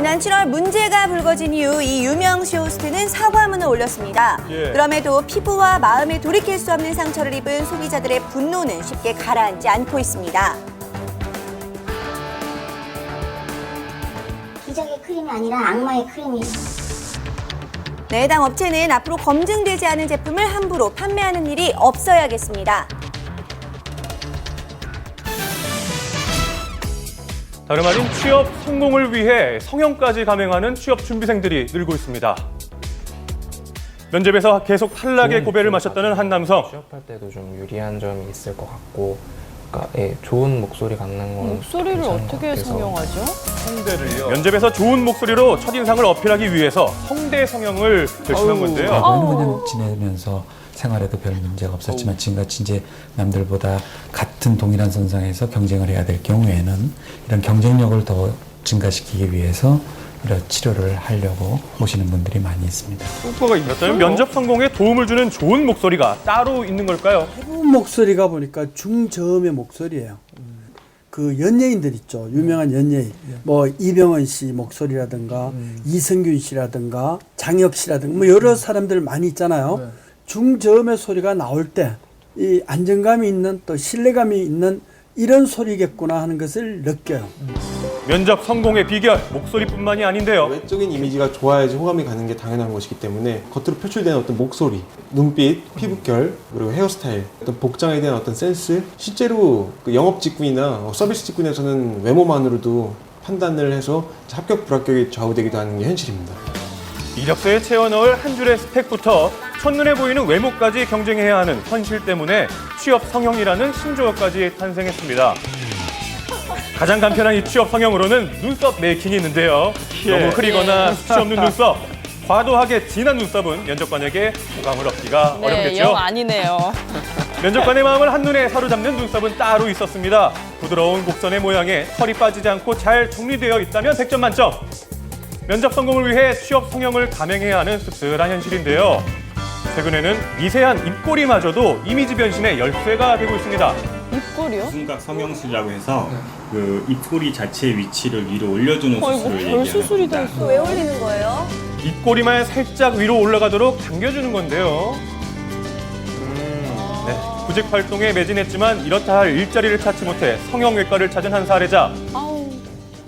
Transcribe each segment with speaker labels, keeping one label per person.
Speaker 1: 지난 7월 문제가 불거진 이후 이 유명 쇼호스트는 사과문을 올렸습니다. 그럼에도 피부와 마음에 돌이킬 수 없는 상처를 입은 소비자들의 분노는 쉽게 가라앉지 않고 있습니다.
Speaker 2: 기적의 크림이 아니라 악마의 크림이.
Speaker 1: 네, 해당 업체는 앞으로 검증되지 않은 제품을 함부로 판매하는 일이 없어야겠습니다.
Speaker 3: 다름 아닌 취업 성공을 위해 성형까지 감행하는 취업 준비생들이 늘고 있습니다. 면접에서 계속 탈락의 고배를 마셨다는 한 남성.
Speaker 4: 취업할 때도 좀 유리한 점이 있을 것 같고, 그러니까 좋은 목소리 갖는 건
Speaker 5: 목소리를
Speaker 4: 괜찮은 것
Speaker 5: 어떻게
Speaker 4: 같아서.
Speaker 5: 성형하죠?
Speaker 3: 면접에서 좋은 목소리로 첫인상을 어필하기 위해서 성대 성형을 결심한 건데요.
Speaker 6: 과거에는 그냥 지내면서 생활에도 별 문제가 없었지만 지금같이 이제 남들보다 같은 동일한 선상에서 경쟁을 해야 될 경우에는 이런 경쟁력을 더 증가시키기 위해서 이런 치료를 하려고 오시는 분들이 많이 있습니다.
Speaker 3: 효과가 있었다면 면접 성공에 도움을 주는 좋은 목소리가 따로 있는 걸까요?
Speaker 7: 대부분 목소리가 보니까 중저음의 목소리예요. 그 연예인들 있죠. 유명한 연예인. 뭐 이병헌 씨 목소리라든가 이승균 씨라든가 장혁 씨라든가 뭐 여러 사람들 많이 있잖아요. 중저음의 소리가 나올 때 이 안정감이 있는 또 신뢰감이 있는 이런 소리겠구나 하는 것을 느껴요.
Speaker 3: 면접 성공의 비결, 목소리뿐만이 아닌데요.
Speaker 8: 외적인 이미지가 좋아야지 호감이 가는 게 당연한 것이기 때문에 겉으로 표출되는 어떤 목소리, 눈빛, 피부결, 그리고 헤어스타일, 어떤 복장에 대한 어떤 센스, 실제로 그 영업 직군이나 서비스 직군에서는 외모만으로도 판단을 해서 합격, 불합격이 좌우되기도 하는 게 현실입니다.
Speaker 3: 이력서에 채워 넣을 한 줄의 스펙부터 첫눈에 보이는 외모까지 경쟁해야 하는 현실 때문에 취업 성형이라는 신조어까지 탄생했습니다. 가장 간편한 이 취업 성형으로는 눈썹 메이킹이 있는데요. 너무 흐리거나 수치 없는 눈썹, 과도하게 진한 눈썹은 면접관에게 호감을 얻기가
Speaker 5: 네,
Speaker 3: 어렵겠죠.
Speaker 5: 영 아니네요.
Speaker 3: 면접관의 마음을 한눈에 사로잡는 눈썹은 따로 있었습니다. 부드러운 곡선의 모양에 털이 빠지지 않고 잘 정리되어 있다면 100점 만점. 면접 성공을 위해 취업 성형을 감행해야 하는 씁쓸한 현실인데요. 최근에는 미세한 입꼬리마저도 이미지 변신의 열쇠가 되고 있습니다.
Speaker 5: 입꼬리요?
Speaker 9: 두순각 성형술이라고 해서 그 입꼬리 자체의 위치를 위로 올려주는 수술을
Speaker 5: 별
Speaker 9: 얘기하는
Speaker 5: 수술이 다
Speaker 9: 겁니다.
Speaker 5: 있어.
Speaker 1: 왜 올리는 거예요?
Speaker 3: 입꼬리만 살짝 위로 올라가도록 당겨주는 건데요. 네, 구직 활동에 매진했지만 이렇다 할 일자리를 찾지 못해 성형외과를 찾은 한 사례자.
Speaker 5: 아우.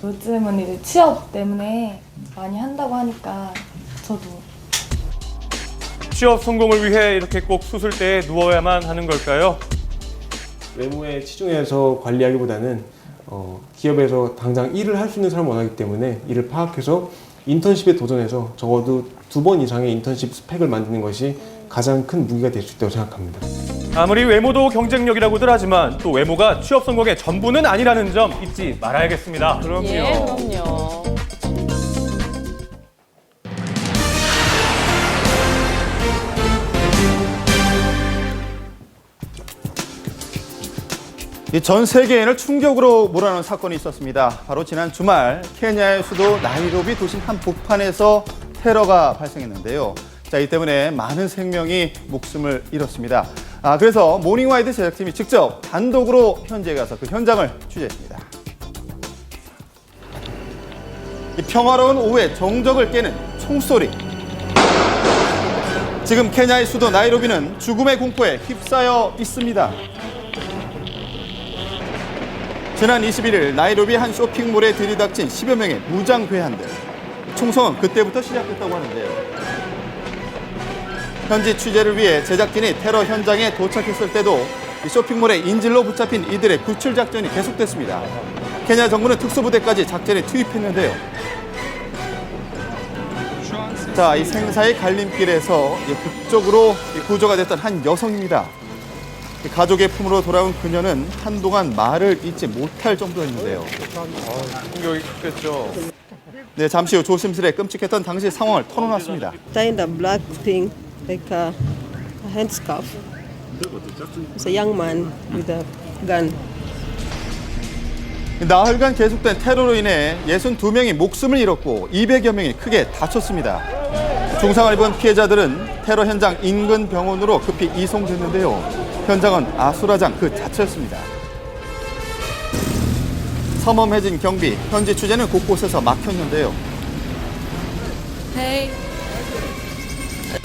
Speaker 10: 요즘은 이제 취업 때문에 많이 한다고 하니까 저도.
Speaker 3: 취업 성공을 위해 이렇게 꼭 수술대에 누워야만 하는 걸까요?
Speaker 8: 외모에 치중해서 관리하기보다는 기업에서 당장 일을 할 수 있는 사람을 원하기 때문에 이를 파악해서 인턴십에 도전해서 적어도 2번 이상의 인턴십 스펙을 만드는 것이 가장 큰 무기가 될 수 있다고 생각합니다.
Speaker 3: 아무리 외모도 경쟁력이라고들 하지만 또 외모가 취업 성공의 전부는 아니라는 점 잊지 말아야겠습니다.
Speaker 5: 예, 그럼요.
Speaker 11: 전 세계인을 충격으로 몰아넣은 사건이 있었습니다. 바로 지난 주말 케냐의 수도 나이로비 도심 한 복판에서 테러가 발생했는데요. 이 때문에 많은 생명이 목숨을 잃었습니다. 그래서 모닝와이드 제작팀이 직접 단독으로 현지에 가서 그 현장을 취재했습니다. 이 평화로운 오후에 정적을 깨는 총소리. 지금 케냐의 수도 나이로비는 죽음의 공포에 휩싸여 있습니다. 지난 21일 나이로비 한 쇼핑몰에 들이닥친 10여 명의 무장 괴한들. 총성은 그때부터 시작됐다고 하는데요. 현지 취재를 위해 제작진이 테러 현장에 도착했을 때도 이 쇼핑몰에 인질로 붙잡힌 이들의 구출 작전이 계속됐습니다. 케냐 정부는 특수부대까지 작전에 투입했는데요. 이 생사의 갈림길에서 북쪽으로 구조가 됐던 한 여성입니다. 가족의 품으로 돌아온 그녀는 한동안 말을 잇지 못할 정도였는데요.
Speaker 3: 충격이 컸겠죠.
Speaker 11: 네, 잠시 후 조심스레 끔찍했던 당시 상황을 털어놨습니다.
Speaker 12: Tied a black thing like a headscarf. It's a young man with a gun.
Speaker 11: 나흘간 계속된 테러로 인해 62명이 목숨을 잃었고 200여 명이 크게 다쳤습니다. 중상을 입은 피해자들은 테러 현장 인근 병원으로 급히 이송됐는데요. 현장은 아수라장 그 자체였습니다. 섬엄해진 경비, 현지 취재는 곳곳에서 막혔는데요.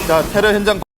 Speaker 11: 자, 테러 현장